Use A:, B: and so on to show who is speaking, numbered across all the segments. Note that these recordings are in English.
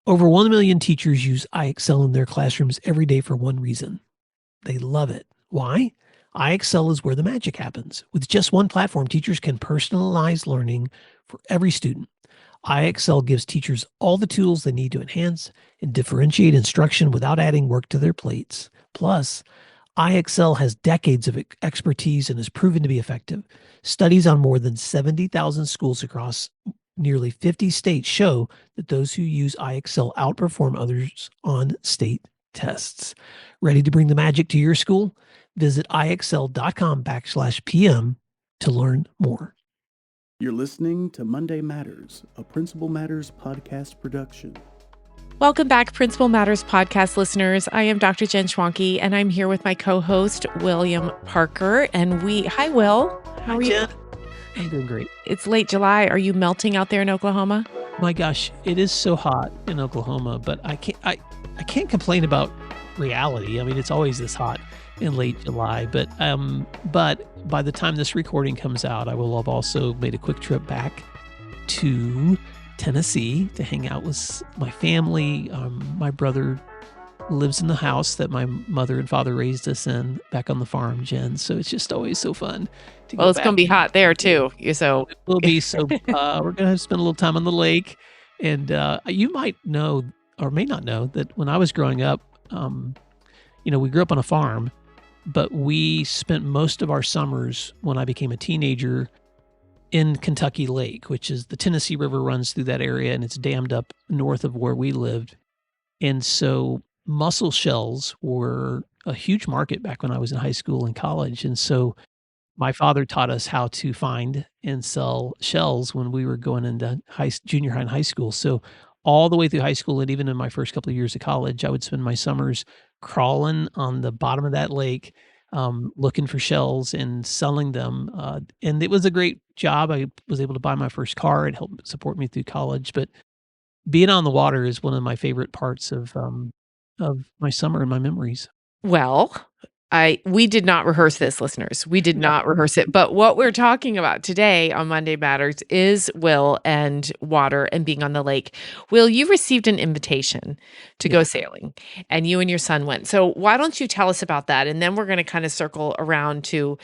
A: Over 1 million teachers use iExcel in their classrooms every day for one reason. They love it. Why? iExcel is where the magic happens. With just one platform, teachers can personalize learning for every student. iExcel gives teachers all the tools they need to enhance and differentiate instruction without adding work to their plates. Plus, iExcel has decades of expertise and has proven to be effective. Studies on more than 70,000 schools across nearly 50 states show that those who use iExcel outperform others on state tests. Ready to bring the magic to your school? Visit iexcel.com/PM to learn more.
B: You're listening to Monday Matters, a Principal Matters podcast production.
C: Welcome back, Principal Matters podcast listeners. I am Dr. Jen Schwanke, and I'm here with my co-host, William Parker. And hi, Will. How are you?
A: Jen. I'm doing great.
C: It's late July. Are you melting out there in Oklahoma?
A: My gosh, it is so hot in Oklahoma, but I can't complain about reality. I mean, it's always this hot in late July, but by the time this recording comes out, I will have also made a quick trip back to Tennessee to hang out with my family. My brother lives in the house that my mother and father raised us in back on the farm, Jen. So it's just always so fun to go
C: Well, it's
A: back.
C: going to be hot there too. So
A: It will be. So we're going to spend a little time on the lake. And you might know or may not know that when I was growing up, we grew up on a farm, but we spent most of our summers when I became a teenager in Kentucky Lake, which is the Tennessee River runs through that area and it's dammed up north of where we lived. And so mussel shells were a huge market back when I was in high school and college. And so my father taught us how to find and sell shells when we were going into junior high and high school. So all the way through high school and even in my first couple of years of college, I would spend my summers crawling on the bottom of that lake, looking for shells and selling them. And it was a great job. I was able to buy my first car. It helped support me through college. But being on the water is one of my favorite parts of my summer and my memories.
C: Well, we did not rehearse this, listeners. We did not rehearse it. But what we're talking about today on Monday Matters is Will and water and being on the lake. Will, you received an invitation to go sailing, and you and your son went. So why don't you tell us about that? And then we're going to kind of circle around to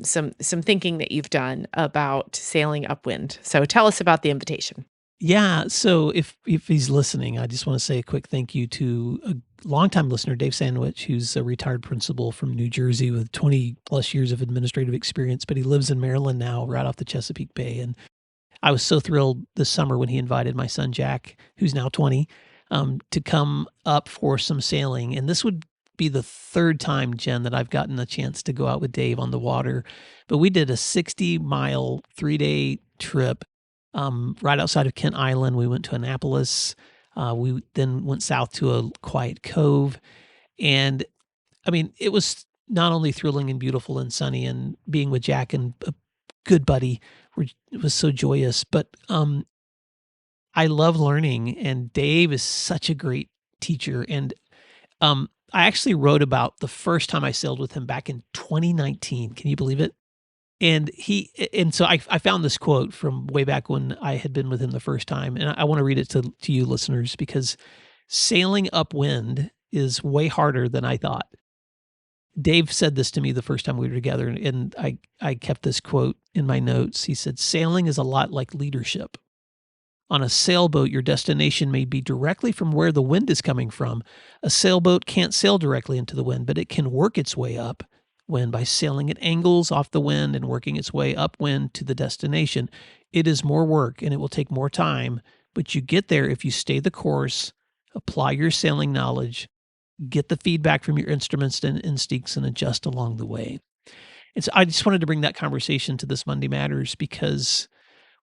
C: some thinking that you've done about sailing upwind. So tell us about the invitation.
A: Yeah. So if he's listening, I just want to say a quick thank you to a longtime listener, Dave Sandowich, who's a retired principal from New Jersey with 20 plus years of administrative experience, but he lives in Maryland now, right off the Chesapeake Bay. And I was so thrilled this summer when he invited my son, Jack, who's now 20, to come up for some sailing. And this would be the third time, Jen, that I've gotten a chance to go out with Dave on the water. But we did a 60-mile, 3-day trip. Right outside of Kent Island. We went to Annapolis. We then went south to a quiet cove. And I mean, it was not only thrilling and beautiful and sunny and being with Jack and a good buddy, it was so joyous, but I love learning and Dave is such a great teacher. And I actually wrote about the first time I sailed with him back in 2019. Can you believe it? And so I found this quote from way back when I had been with him the first time. And I want to read it to you listeners because sailing upwind is way harder than I thought. Dave said this to me the first time we were together, and I kept this quote in my notes. He said, "Sailing is a lot like leadership. On a sailboat, your destination may be directly from where the wind is coming from. A sailboat can't sail directly into the wind, but it can work its way up wind by sailing at angles off the wind and working its way upwind to the destination. It is more work and it will take more time, but you get there if you stay the course, apply your sailing knowledge, get the feedback from your instruments and instincts, and adjust along the way." And so I just wanted to bring that conversation to this Monday Matters because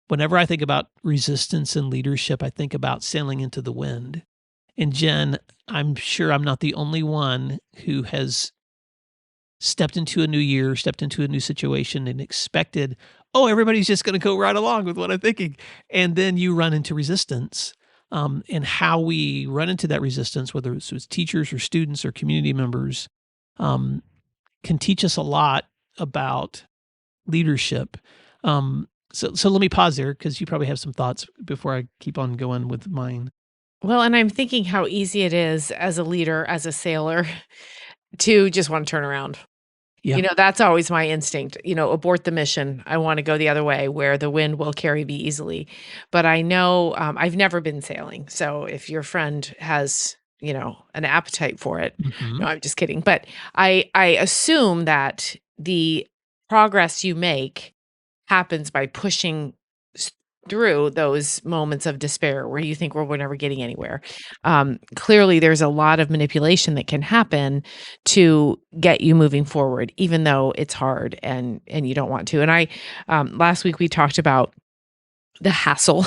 A: whenever I think about resistance and leadership, I think about sailing into the wind. And Jen, I'm sure I'm not the only one who has stepped into a new year, stepped into a new situation and expected, everybody's just going to go right along with what I'm thinking. And then you run into resistance. And how we run into that resistance, whether it's with teachers or students or community members, can teach us a lot about leadership. So let me pause there because you probably have some thoughts before I keep on going with mine.
C: Well, and I'm thinking how easy it is as a leader, as a sailor, to just wanna turn around.
A: Yeah.
C: That's always my instinct, abort the mission. I wanna go the other way where the wind will carry me easily. But I know, I've never been sailing, so if your friend has, an appetite for it, no,
A: Mhm.
C: I'm just kidding. But I assume that the progress you make happens by pushing s through those moments of despair where you think, "Well, we're never getting anywhere." Clearly, there's a lot of manipulation that can happen to get you moving forward, even though it's hard and you don't want to. And last week we talked about the hassle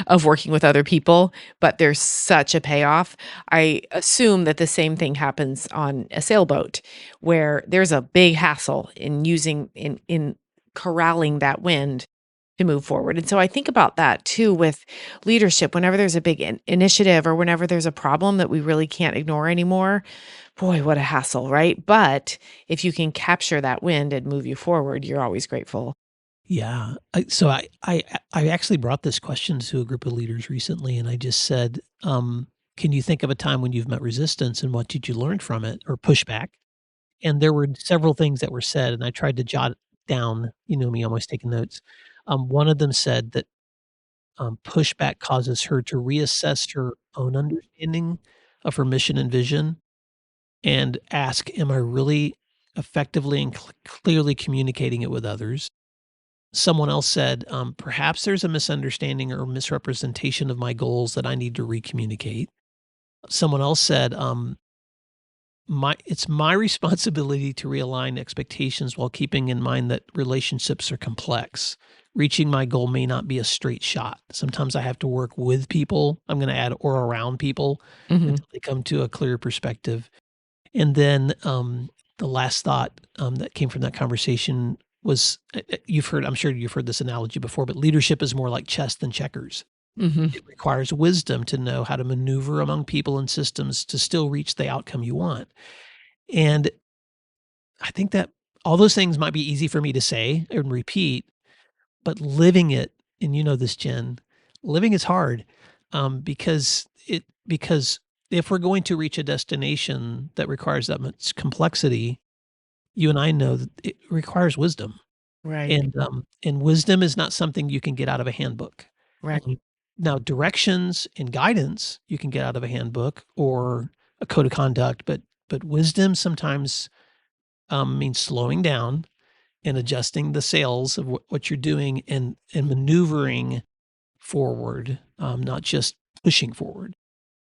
C: of working with other people, but there's such a payoff. I assume that the same thing happens on a sailboat where there's a big hassle in using in corralling that wind to move forward. And so I think about that too with leadership. Whenever there's a big initiative or whenever there's a problem that we really can't ignore anymore, boy, what a hassle, right? But if you can capture that wind and move you forward, you're always grateful.
A: Yeah. I actually brought this question to a group of leaders recently, and I just said, "Can you think of a time when you've met resistance, and what did you learn from it or pushback?" And there were several things that were said, and I tried to jot down, you know me, always taking notes. One of them said that, pushback causes her to reassess her own understanding of her mission and vision and ask, "Am I really effectively and clearly communicating it with others?" Someone else said, "Perhaps there's a misunderstanding or misrepresentation of my goals that I need to recommunicate." Someone else said, it's my responsibility to realign expectations while keeping in mind that relationships are complex. Reaching my goal may not be a straight shot. Sometimes I have to work with people. I'm going to add or around people
C: Mhm.
A: until they come to a clear perspective. And then the last thought that came from that conversation was I'm sure you've heard this analogy before, but leadership is more like chess than checkers.
C: Mhm.
A: It requires wisdom to know how to maneuver among people and systems to still reach the outcome you want. And I think that all those things might be easy for me to say and repeat, but living it, and you know this, Jen, living is hard because if we're going to reach a destination that requires that much complexity, you and I know that it requires wisdom,
C: Right.
A: and wisdom is not something you can get out of a handbook.
C: Right.
A: Um, Now, directions and guidance you can get out of a handbook or a code of conduct, but wisdom sometimes means slowing down and adjusting the sails of what you're doing and maneuvering forward, not just pushing forward.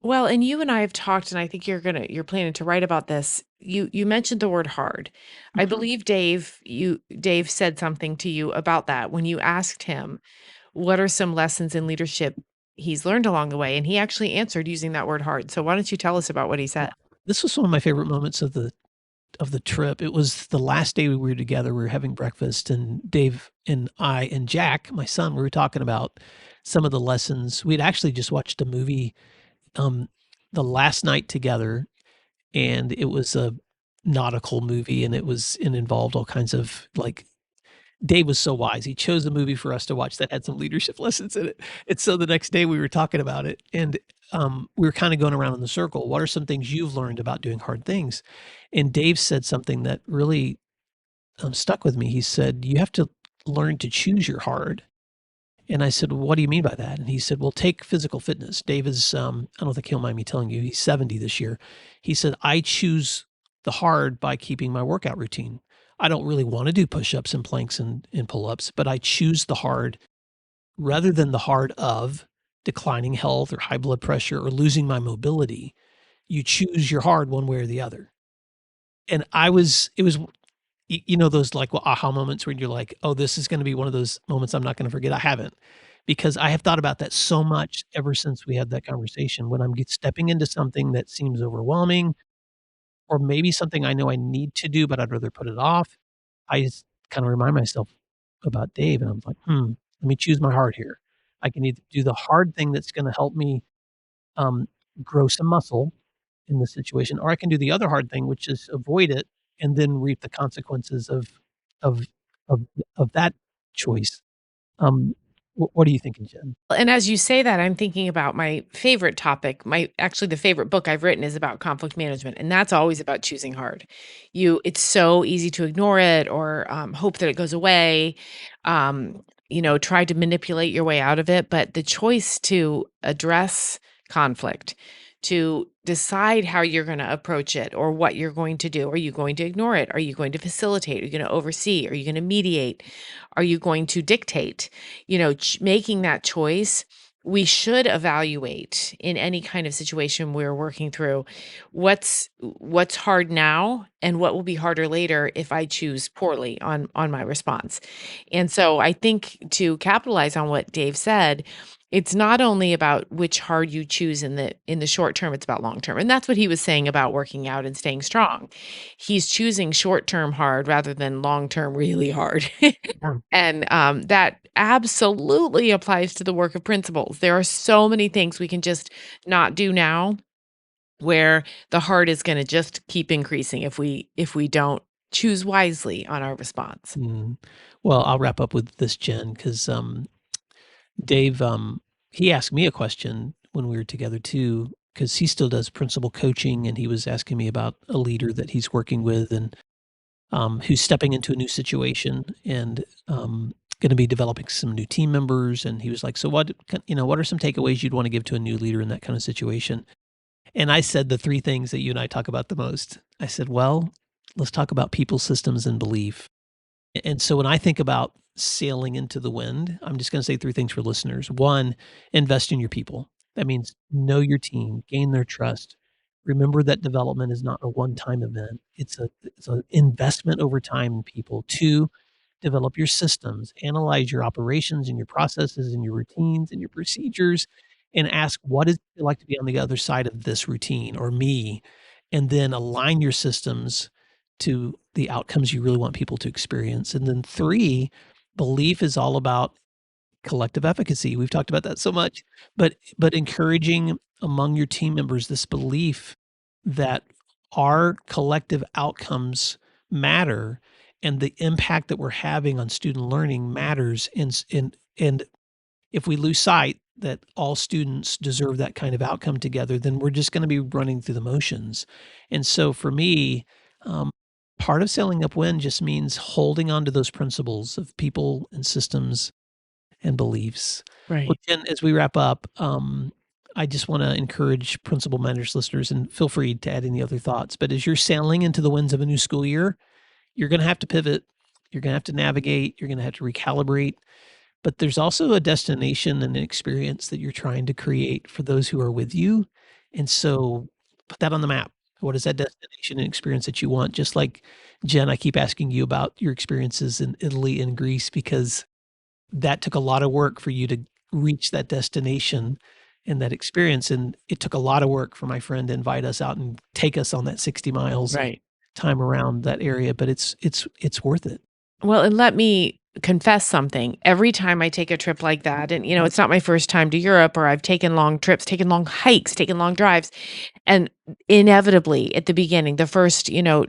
C: Well, and you and I have talked, and I think you're planning to write about this. You mentioned the word hard. I
A: Mhm.
C: believe Dave said something to you about that when you asked him what are some lessons in leadership he's learned along the way, and he actually answered using that word hard. So why don't you tell us about what he
A: Yeah.
C: said?
A: This was one of my favorite moments of the trip. It was the last day we were together. We were having breakfast, and Dave and I and Jack, my son, we were talking about some of the lessons. We'd actually just watched a movie um, the last night together, and it was a nautical movie, and it involved all kinds of like Dave was so wise. He chose a movie for us to watch that had some leadership lessons in it. And so the next day we were talking about it, and we were kind of going around in the circle. What are some things you've learned about doing hard things? And Dave said something that really stuck with me. He said, "You have to learn to choose your hard." And I said, "Well, what do you mean by that?" And he said, "Well, take physical fitness." Dave is, I don't think he'll mind me telling you, he's 70 this year. He said, "I choose the hard by keeping my workout routine. I don't really want to do push-ups and planks and pull-ups, but I choose the hard rather than the hard of declining health or high blood pressure or losing my mobility. You choose your hard one way or the other." And it was you know, those, like, aha moments when you're like, "Oh, this is gonna be one of those moments I'm not gonna forget." I haven't, because I have thought about that so much ever since we had that conversation. When I'm stepping into something that seems overwhelming or maybe something I know I need to do, but I'd rather put it off, I just kinda remind myself about Dave, and I'm like, let me choose my heart here. I can either do the hard thing that's gonna help me, um, grow some muscle in the situation, or I can do the other hard thing, which is avoid it and then reap the consequences of of of that choice. Um, What are you thinking, Jen?
C: And as you say that, I'm thinking about my favorite topic. Actually, the favorite book I've written is about conflict management, and that's always about choosing hard. It's so easy to ignore it or hope that it goes away. Try to manipulate your way out of it, but the choice to address conflict, to decide how you're going to approach it or what you're going to do. Are you going to ignore it? Are you going to facilitate? Are you going to oversee? Are you going to mediate? Are you going to dictate? Making that choice, we should evaluate in any kind of situation we're working through what's hard now and what will be harder later if I choose poorly on my response. And so I think to capitalize on what Dave said, it's not only about which hard you choose in the short term, it's about long term. And that's what he was saying about working out and staying strong. He's choosing short term hard rather than long term really hard. And that absolutely applies to the work of principals. There are so many things we can just not do now where the hard is going to just keep increasing if we don't choose wisely on our response.
A: Well, I'll wrap up with this, Jen, because Dave, he asked me a question when we were together too, because he still does principal coaching, and he was asking me about a leader that he's working with and who's stepping into a new situation and going to be developing some new team members. And he was like, so what are some takeaways you'd want to give to a new leader in that kind of situation? And I said the three things that you and I talk about the most. I said, well, let's talk about people, systems, and belief. And so when I think about sailing into the wind, I'm just going to say three things for listeners. One, invest in your people. That means know your team, gain their trust. Remember that development is not a one-time event. It's an investment over time in people. Two, develop your systems, analyze your operations and your processes and your routines and your procedures, and ask, what is it like to be on the other side of this routine or me? And then align your systems to the outcomes you really want people to experience. And then three, belief is all about collective efficacy. We've talked about that so much, but encouraging among your team members this belief that our collective outcomes matter and the impact that we're having on student learning matters. And if we lose sight that all students deserve that kind of outcome together, then we're just going to be running through the motions. And so for me, part of sailing upwind just means holding on to those principles of people and systems and beliefs.
C: Right.
A: Well, Jen, as we wrap up, I just want to encourage Principal Matters listeners, and feel free to add any other thoughts. But as you're sailing into the winds of a new school year, you're going to have to pivot. You're going to have to navigate. You're going to have to recalibrate. But there's also a destination and an experience that you're trying to create for those who are with you. And so put that on the map. What is that destination and experience that you want? Just like Jen, I keep asking you about your experiences in Italy and Greece, because that took a lot of work for you to reach that destination and that experience. And it took a lot of work for my friend to invite us out and take us on that 60 miles
C: Right.
A: time around that area, but it's worth it.
C: Well, and let me confess something. Every time I take a trip like that, and it's not my first time to Europe, or I've taken long trips, taken long hikes, taken long drives, and inevitably at the beginning, the first, 10 or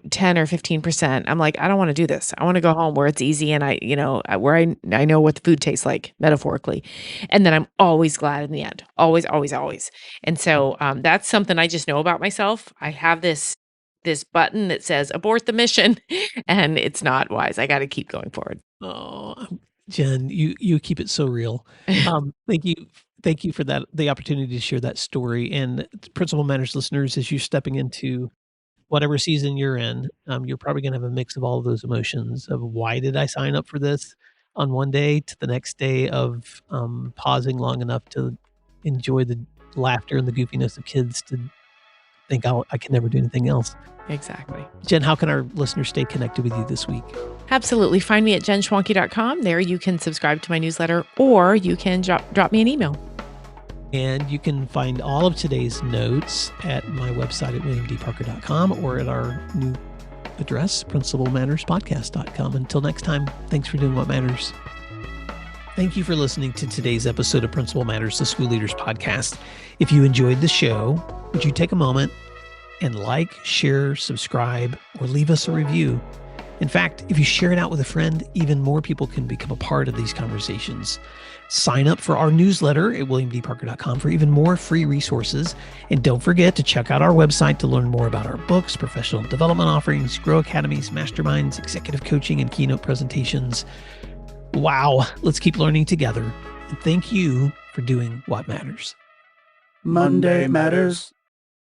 C: 15%, I'm like, I don't want to do this. I want to go home where it's easy and where I know what the food tastes like, metaphorically. And then I'm always glad in the end. Always, always, always. And so that's something I just know about myself. I have this button that says abort the mission, and it's not wise. I got to keep going forward.
A: Oh, Jen, you keep it so real. Thank you for that, the opportunity to share that story. And Principal Matters listeners, as you're stepping into whatever season you're in, you're probably going to have a mix of all of those emotions of, why did I sign up for this on one day, to the next day of pausing long enough to enjoy the laughter and the goofiness of kids, to think, oh, I can never do anything else.
C: Exactly.
A: Jen, how can our listeners stay connected with you this week?
C: Absolutely. Find me at jenschwanke.com. There you can subscribe to my newsletter, or you can drop me an email.
A: And you can find all of today's notes at my website at williamdparker.com, or at our new address, principalmatterspodcast.com. Until next time, thanks for doing what matters. Thank you for listening to today's episode of Principal Matters, the School Leaders Podcast. If you enjoyed the show, would you take a moment and like, share, subscribe, or leave us a review? In fact, if you share it out with a friend, even more people can become a part of these conversations. Sign up for our newsletter at williamdparker.com for even more free resources. And don't forget to check out our website to learn more about our books, professional development offerings, Grow Academies, masterminds, executive coaching, and keynote presentations. Wow, let's keep learning together. And thank you for doing what matters.
B: Monday Matters.